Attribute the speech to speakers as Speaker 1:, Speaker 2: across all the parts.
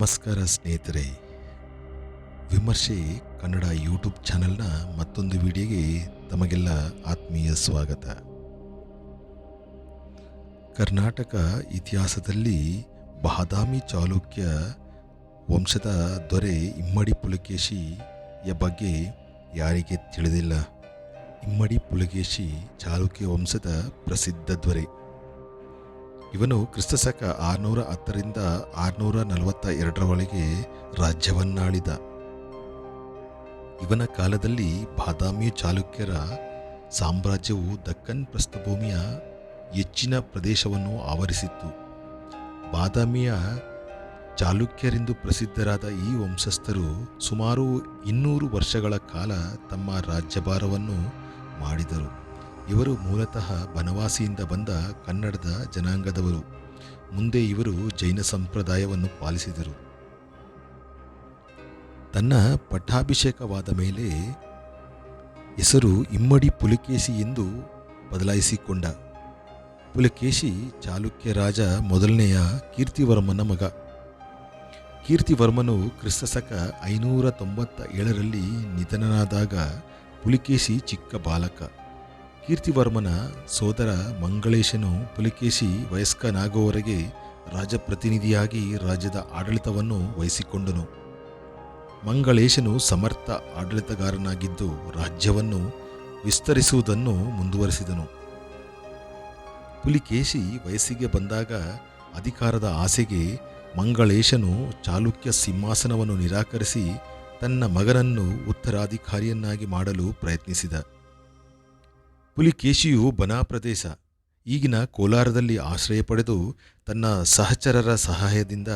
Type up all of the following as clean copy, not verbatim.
Speaker 1: ನಮಸ್ಕಾರ ಸ್ನೇಹಿತರೆ, ವಿಮರ್ಶೆ ಕನ್ನಡ ಯೂಟ್ಯೂಬ್ ಚಾನೆಲ್ನ ಮತ್ತೊಂದು ವಿಡಿಯೋಗೆ ತಮಗೆಲ್ಲ ಆತ್ಮೀಯ ಸ್ವಾಗತ. ಕರ್ನಾಟಕ ಇತಿಹಾಸದಲ್ಲಿ ಬಾದಾಮಿ ಚಾಲುಕ್ಯ ವಂಶದ ದೊರೆ ಇಮ್ಮಡಿ ಪುಲಕೇಶಿಯ ಬಗ್ಗೆ ಯಾರಿಗೆ ತಿಳಿದಿಲ್ಲ. ಇಮ್ಮಡಿ ಪುಲಕೇಶಿ ಚಾಲುಕ್ಯ ವಂಶದ ಪ್ರಸಿದ್ಧ ದೊರೆ. ಇವನು ಕ್ರಿಸ್ತಶಕ 610ರಿಂದ 642ರವರೆಗೆ ರಾಜ್ಯವನ್ನಾಳಿದ. ಇವನ ಕಾಲದಲ್ಲಿ ಬಾದಾಮಿ ಚಾಲುಕ್ಯರ ಸಾಮ್ರಾಜ್ಯವು ದಕ್ಕನ್ ಪ್ರಸ್ಥಭೂಮಿಯ ಹೆಚ್ಚಿನ ಪ್ರದೇಶವನ್ನು ಆವರಿಸಿತ್ತು. ಬಾದಾಮಿಯ ಚಾಲುಕ್ಯರೆಂದು ಪ್ರಸಿದ್ಧರಾದ ಈ ವಂಶಸ್ಥರು ಸುಮಾರು 200 ವರ್ಷಗಳ ಕಾಲ ತಮ್ಮ ರಾಜ್ಯಭಾರವನ್ನು ಮಾಡಿದರು. ಇವರು ಮೂಲತಃ ಬನವಾಸಿಯಿಂದ ಬಂದ ಕನ್ನಡದ ಜನಾಂಗದವರು. ಮುಂದೆ ಇವರು ಜೈನ ಸಂಪ್ರದಾಯವನ್ನು ಪಾಲಿಸಿದರು. ತನ್ನ ಪಟ್ಟಾಭಿಷೇಕವಾದ ಮೇಲೆ ಹೆಸರು ಇಮ್ಮಡಿ ಪುಲಕೇಶಿ ಎಂದು ಬದಲಾಯಿಸಿಕೊಂಡ. ಪುಲಕೇಶಿ ಚಾಲುಕ್ಯ ರಾಜ ಮೊದಲನೆಯ ಕೀರ್ತಿವರ್ಮನ ಮಗ. ಕೀರ್ತಿವರ್ಮನು ಕ್ರಿಸ್ತಶಕ 597ರಲ್ಲಿ ನಿಧನನಾದಾಗ ಪುಲಕೇಶಿ ಚಿಕ್ಕ ಬಾಲಕ. ಕೀರ್ತಿವರ್ಮನ ಸೋದರ ಮಂಗಳೇಶನು ಪುಲಕೇಶಿ ವಯಸ್ಕನಾಗುವವರೆಗೆ ರಾಜಪ್ರತಿನಿಧಿಯಾಗಿ ರಾಜ್ಯದ ಆಡಳಿತವನ್ನು ವಹಿಸಿಕೊಂಡನು. ಮಂಗಳೇಶನು ಸಮರ್ಥ ಆಡಳಿತಗಾರನಾಗಿದ್ದು ರಾಜ್ಯವನ್ನು ವಿಸ್ತರಿಸುವುದನ್ನು ಮುಂದುವರಿಸಿದನು. ಪುಲಕೇಶಿ ವಯಸ್ಸಿಗೆ ಬಂದಾಗ ಅಧಿಕಾರದ ಆಸೆಗೆ ಮಂಗಳೇಶನು ಚಾಲುಕ್ಯ ಸಿಂಹಾಸನವನ್ನು ನಿರಾಕರಿಸಿ ತನ್ನ ಮಗನನ್ನು ಉತ್ತರಾಧಿಕಾರಿಯನ್ನಾಗಿ ಮಾಡಲು ಪ್ರಯತ್ನಿಸಿದ. ಪುಲಕೇಶಿಯು ಬನಾ ಪ್ರದೇಶ, ಈಗಿನ ಕೋಲಾರದಲ್ಲಿ ಆಶ್ರಯ ಪಡೆದು ತನ್ನ ಸಹಚರರ ಸಹಾಯದಿಂದ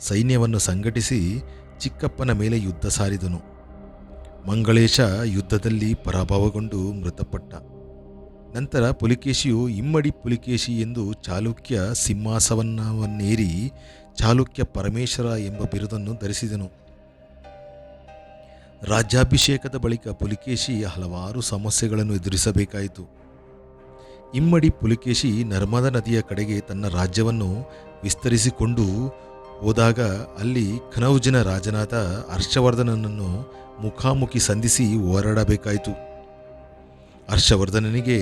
Speaker 1: ಸೈನ್ಯವನ್ನು ಸಂಘಟಿಸಿ ಚಿಕ್ಕಪ್ಪನ ಮೇಲೆ ಯುದ್ಧ ಸಾರಿದನು. ಮಂಗಳೇಶ ಯುದ್ಧದಲ್ಲಿ ಪರಾಭವಗೊಂಡು ಮೃತಪಟ್ಟ. ನಂತರ ಪುಲಕೇಶಿಯು ಇಮ್ಮಡಿ ಪುಲಕೇಶಿ ಎಂದು ಚಾಲುಕ್ಯ ಸಿಂಹಾಸನವನ್ನೇರಿ ಚಾಲುಕ್ಯ ಪರಮೇಶ್ವರ ಎಂಬ ಬಿರುದನ್ನು ಧರಿಸಿದನು. ರಾಜ್ಯಾಭಿಷೇಕದ ಬಳಿಕ ಪುಲಕೇಶಿ ಹಲವಾರು ಸಮಸ್ಯೆಗಳನ್ನು ಎದುರಿಸಬೇಕಾಯಿತು. ಇಮ್ಮಡಿ ಪುಲಕೇಶಿ ನರ್ಮದಾ ನದಿಯ ಕಡೆಗೆ ತನ್ನ ರಾಜ್ಯವನ್ನು ವಿಸ್ತರಿಸಿಕೊಂಡು ಹೋದಾಗ ಅಲ್ಲಿ ಕನೌಜಿನ ರಾಜನಾದ ಹರ್ಷವರ್ಧನನನ್ನು ಮುಖಾಮುಖಿ ಸಂಧಿಸಿ ಹೋರಾಡಬೇಕಾಯಿತು. ಹರ್ಷವರ್ಧನನಿಗೆ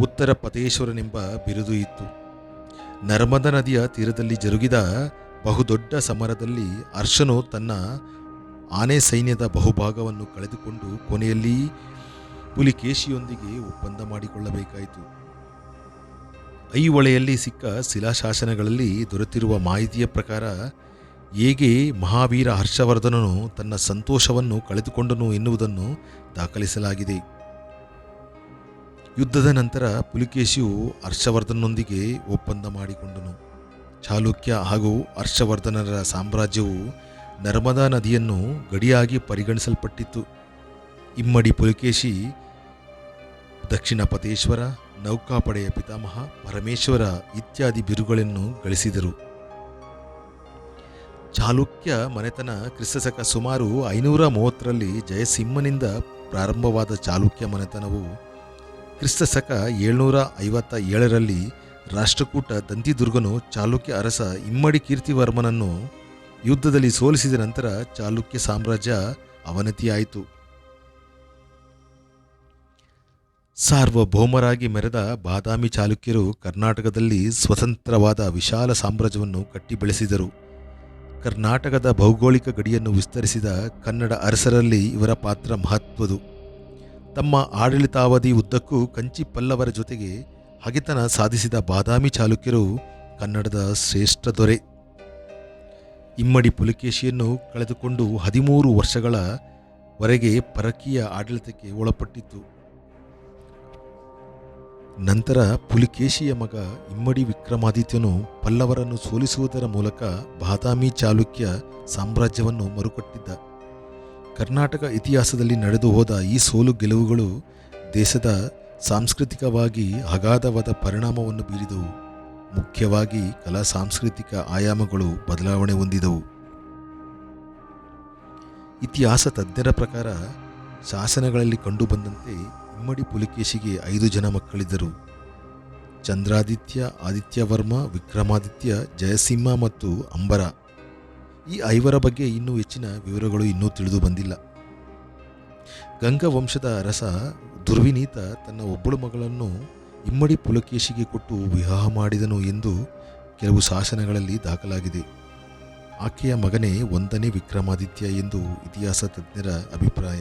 Speaker 1: ಉತ್ತರ ಪತೇಶ್ವರನೆಂಬ ಬಿರುದು ಇತ್ತು. ನರ್ಮದಾ ನದಿಯ ತೀರದಲ್ಲಿ ಜರುಗಿದ ಬಹುದೊಡ್ಡ ಸಮರದಲ್ಲಿ ಹರ್ಷನು ತನ್ನ ಆನೆ ಸೈನ್ಯದ ಬಹುಭಾಗವನ್ನು ಕಳೆದುಕೊಂಡು ಕೊನೆಯಲ್ಲಿ ಪುಲಕೇಶಿಯೊಂದಿಗೆ ಒಪ್ಪಂದ ಮಾಡಿಕೊಳ್ಳಬೇಕಾಯಿತು. ಐಹೊಳೆಯಲ್ಲಿ ಸಿಕ್ಕ ಶಿಲಾಶಾಸನಗಳಲ್ಲಿ ದೊರೆತಿರುವ ಮಾಹಿತಿಯ ಪ್ರಕಾರ ಹೇಗೆ ಮಹಾವೀರ ಹರ್ಷವರ್ಧನನು ತನ್ನ ಸಂತೋಷವನ್ನು ಕಳೆದುಕೊಂಡನು ಎನ್ನುವುದನ್ನು ದಾಖಲಿಸಲಾಗಿದೆ. ಯುದ್ಧದ ನಂತರ ಪುಲಕೇಶಿಯು ಹರ್ಷವರ್ಧನನೊಂದಿಗೆ ಒಪ್ಪಂದ ಮಾಡಿಕೊಂಡನು. ಚಾಲುಕ್ಯ ಹಾಗೂ ಹರ್ಷವರ್ಧನರ ಸಾಮ್ರಾಜ್ಯವು ನರ್ಮದಾ ನದಿಯನ್ನು ಗಡಿಯಾಗಿ ಪರಿಗಣಿಸಲ್ಪಟ್ಟಿತ್ತು. ಇಮ್ಮಡಿ ಪುಲಕೇಶಿ ದಕ್ಷಿಣ ಪತೇಶ್ವರ, ನೌಕಾಪಡೆಯ ಪಿತಾಮಹ, ಪರಮೇಶ್ವರ ಇತ್ಯಾದಿ ಬಿರುಗಳನ್ನು ಗಳಿಸಿದರು. ಚಾಲುಕ್ಯ ಮನೆತನ ಕ್ರಿಸ್ತಶಕ ಸುಮಾರು 530ರಲ್ಲಿ ಜಯಸಿಂಹನಿಂದ ಪ್ರಾರಂಭವಾದ ಚಾಲುಕ್ಯ ಮನೆತನವು ಕ್ರಿಸ್ತಶಕ 757ರಲ್ಲಿ ರಾಷ್ಟ್ರಕೂಟ ದಂತಿದುರ್ಗನು ಚಾಲುಕ್ಯ ಅರಸ ಇಮ್ಮಡಿ ಕೀರ್ತಿವರ್ಮನನ್ನು ಯುದ್ಧದಲ್ಲಿ ಸೋಲಿಸಿದ ನಂತರ ಚಾಲುಕ್ಯ ಸಾಮ್ರಾಜ್ಯ ಅವನತಿಯಾಯಿತು. ಸಾರ್ವಭೌಮರಾಗಿ ಮೆರೆದ ಬಾದಾಮಿ ಚಾಲುಕ್ಯರು ಕರ್ನಾಟಕದಲ್ಲಿ ಸ್ವತಂತ್ರವಾದ ವಿಶಾಲ ಸಾಮ್ರಾಜ್ಯವನ್ನು ಕಟ್ಟಿ ಬೆಳೆಸಿದರು. ಕರ್ನಾಟಕದ ಭೌಗೋಳಿಕ ಗಡಿಯನ್ನು ವಿಸ್ತರಿಸಿದ ಕನ್ನಡ ಅರಸರಲ್ಲಿ ಇವರ ಪಾತ್ರ ಮಹತ್ವದು. ತಮ್ಮ ಆಡಳಿತಾವಧಿ ಉದ್ದಕ್ಕೂ ಕಂಚಿ ಪಲ್ಲವರ ಜೊತೆಗೆ ಹಗೆತನ ಸಾಧಿಸಿದ ಬಾದಾಮಿ ಚಾಲುಕ್ಯರು ಕನ್ನಡದ ಶ್ರೇಷ್ಠ ದೊರೆ. ಇಮ್ಮಡಿ ಪುಲಕೇಶಿಯನ್ನು ಕಳೆದುಕೊಂಡು 13 ವರ್ಷಗಳ ವರೆಗೆ ಪರಕೀಯ ಆಡಳಿತಕ್ಕೆ ಒಳಪಟ್ಟಿತ್ತು. ನಂತರ ಪುಲಕೇಶಿಯ ಮಗ ಇಮ್ಮಡಿ ವಿಕ್ರಮಾದಿತ್ಯನು ಪಲ್ಲವರನ್ನು ಸೋಲಿಸುವುದರ ಮೂಲಕ ಬಾದಾಮಿ ಚಾಲುಕ್ಯ ಸಾಮ್ರಾಜ್ಯವನ್ನು ಮರುಕಟ್ಟಿದ್ದ. ಕರ್ನಾಟಕ ಇತಿಹಾಸದಲ್ಲಿ ನಡೆದು ಹೋದ ಈ ಸೋಲು ಗೆಲುವುಗಳು ದೇಶದ ಸಾಂಸ್ಕೃತಿಕವಾಗಿ ಅಗಾಧವಾದ ಪರಿಣಾಮವನ್ನು ಬೀರಿದವು. ಮುಖ್ಯವಾಗಿ ಕಲಾ ಸಾಂಸ್ಕೃತಿಕ ಆಯಾಮಗಳು ಬದಲಾವಣೆ ಹೊಂದಿದವು. ಇತಿಹಾಸ ತಜ್ಞರ ಪ್ರಕಾರ ಶಾಸನಗಳಲ್ಲಿ ಕಂಡುಬಂದಂತೆ ಇಮ್ಮಡಿ ಪುಲಕೇಶಿಗೆ 5 ಜನ ಮಕ್ಕಳಿದ್ದರು. ಚಂದ್ರಾದಿತ್ಯ, ಆದಿತ್ಯವರ್ಮ, ವಿಕ್ರಮಾದಿತ್ಯ, ಜಯಸಿಂಹ ಮತ್ತು ಅಂಬರ. ಈ ಐವರ ಬಗ್ಗೆ ಇನ್ನೂ ಹೆಚ್ಚಿನ ವಿವರಗಳು ಇನ್ನೂ ತಿಳಿದು ಬಂದಿಲ್ಲ. ಗಂಗವಂಶದ ಅರಸ ದುರ್ವಿನೀತ ತನ್ನ ಒಬ್ಬಳು ಮಗಳನ್ನು ಇಮ್ಮಡಿ ಪುಲಕೇಶಿಗೆ ಕೊಟ್ಟು ವಿವಾಹ ಮಾಡಿದನು ಎಂದು ಕೆಲವು ಶಾಸನಗಳಲ್ಲಿ ದಾಖಲಾಗಿದೆ. ಆಕೆಯ ಮಗನೇ 1ನೇ ವಿಕ್ರಮಾದಿತ್ಯ ಎಂದು ಇತಿಹಾಸ ತಜ್ಞರ ಅಭಿಪ್ರಾಯ.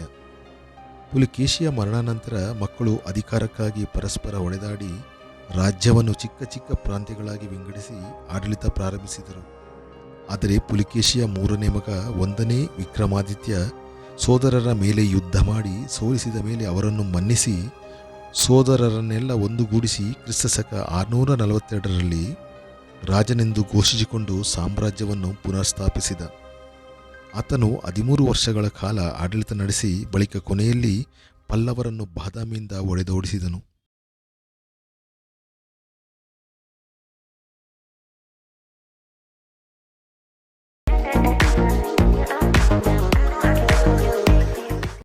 Speaker 1: ಪುಲಕೇಶಿಯ ಮರಣಾನಂತರ ಮಕ್ಕಳು ಅಧಿಕಾರಕ್ಕಾಗಿ ಪರಸ್ಪರ ಹೊಡೆದಾಡಿ ರಾಜ್ಯವನ್ನು ಚಿಕ್ಕ ಚಿಕ್ಕ ಪ್ರಾಂತ್ಯಗಳಾಗಿ ವಿಂಗಡಿಸಿ ಆಡಳಿತ ಪ್ರಾರಂಭಿಸಿದರು. ಆದರೆ ಪುಲಕೇಶಿಯ 3ನೇ ಮಗ 1ನೇ ವಿಕ್ರಮಾದಿತ್ಯ ಸೋದರರ ಮೇಲೆ ಯುದ್ಧ ಮಾಡಿ ಸೋಲಿಸಿದ ಮೇಲೆ ಅವರನ್ನು ಮನ್ನಿಸಿ ಸೋದರರನ್ನೆಲ್ಲ ಒಂದುಗೂಡಿಸಿ ಕ್ರಿಸ್ತಶಕ 642ರಲ್ಲಿ ರಾಜನೆಂದು ಘೋಷಿಸಿಕೊಂಡು ಸಾಮ್ರಾಜ್ಯವನ್ನು ಪುನರ್ಸ್ಥಾಪಿಸಿದ. ಆತನು 13 ವರ್ಷಗಳ ಕಾಲ ಆಡಳಿತ ನಡೆಸಿ ಬಳಿಕ ಕೊನೆಯಲ್ಲಿ ಪಲ್ಲವರನ್ನು ಬಾದಾಮಿಯಿಂದ ಹೊಡೆದೋಡಿಸಿದನು.